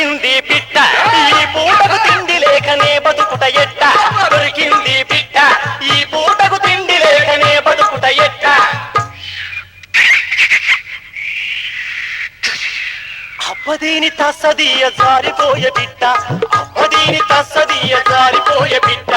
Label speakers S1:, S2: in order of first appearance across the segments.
S1: దొరికింది పిట్ట ఈ పూటకు తిండి లేకనే బతుకుట ఎట్ట దొరికింది పిట్ట ఈ పూటకు తిండి లేకనే బతుకుట ఎట్ట అబ్బదీని తస్సదీయ జారిపోయే బిట్ట అబ్బదీని తస్సదీయ జారిపోయే బిట్ట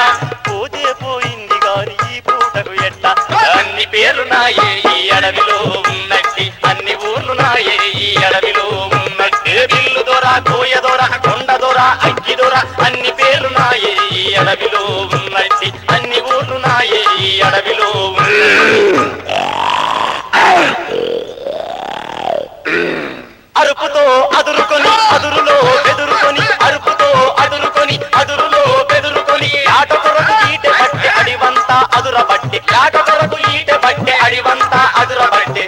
S1: పోతే పోయింది గాని ఈ పూటకు ఎట్ట అన్ని పేర్లు నాయే ఈ అడవిలో ఉన్నట్టి అన్ని ఊర్లు నాయే ఈ అడవిలో ఉన్నట్టే బిల్లు దొర కోయ దొర కొండ దొర అగ్గి దొర అన్ని పేర్లు నాయే ఈ అడవిలో ఉన్నట్టి అన్ని ఊర్లు నాయే ఈ అడవిలో అరుపుతో అదురుకొని అదురులో బెదురుకొని అరుపుతో అదురుకొని అదురులో బెదురుకొని ఆట కొరకు ఈట బట్టె అడివంతా అదురబట్టె ఆట కొరకు ఈట బట్టె అడివంతా అదురబట్టె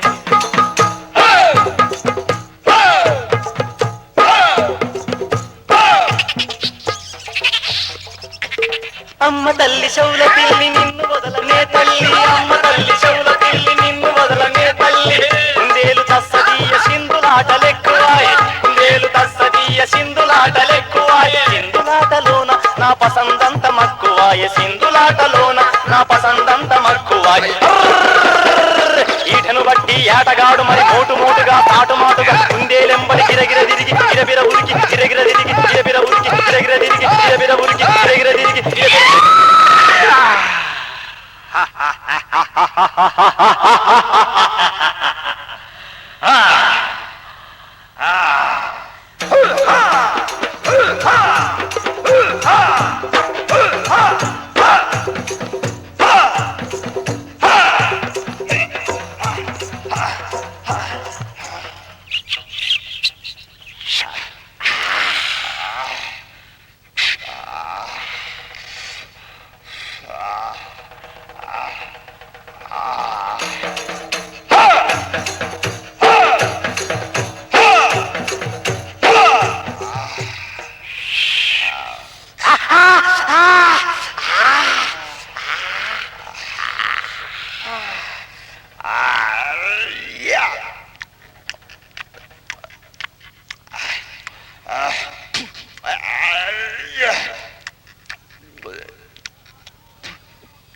S1: అమ్మ తల్లి శౌల పిల్లి నిన్ను వదలనే తల్లి అమ్మ తల్లి శౌల పిల్లి నిన్ను వదలనే తల్లి కుందేలు తస్సదీయ సింధులాటలెక్కువాయే కుందేలు తస్సదీయ సింధులాటలెక్కువాయే సింధులాటలోన నా పసందంత మక్కువాయే సింధులాటలోన నా పసందంత మక్కువాయే ఈటను బట్టి ఏటగాడు మరి మోటు మోటుగా తాటు మాటుగా కుందేలెంబడి గిరగిర తిరిగి గిరబిర ఉరికి గిరగిర తిరిగి గిరబిర ఉరికి గిరగిర తిరిగి గిరబిర ఉరికి గిరగిర తిరిగి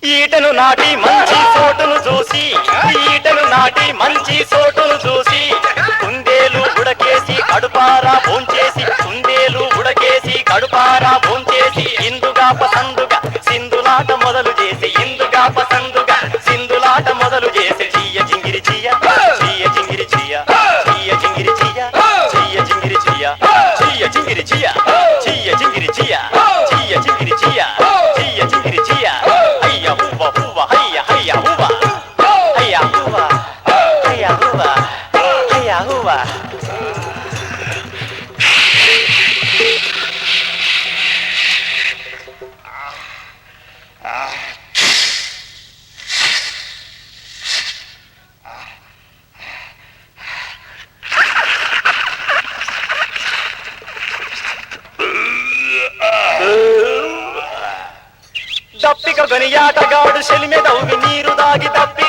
S1: ఈటను నాటి మంచి చోటును చూసి ఈటను నాటి మంచి చోటును చూసి కుందేలు ఉడకేసి కడుపారా భోంచేసి కుందేలు ఉడకేసి కడుపారా భోంచేసి ఇందుగా పసందుగా సింధులాట మొదలు చేసి ఇందుగా పసందుగా సింధులాట మొదలు చేసి చీయ చింగిరి చీయ చీయ చింగిరి చీయ చీయ చింగిరి చీయ చీయ చింగిరి చీయ చీయ చింగిరి చీయ చీయ చింగిరి చీయ చీయ చింగిరి చీయ చీయ చింగిరి చీయ అయ్య హువ్వ హువ్వ హయ్య హయ్య హువ్వ హయ్య హువ్వ హయ్య హువ్వ హయ్య హువ్వ దప్పిక గనియాటగాడు సెలిమె దవ్వి నీరు దాగి దప్పి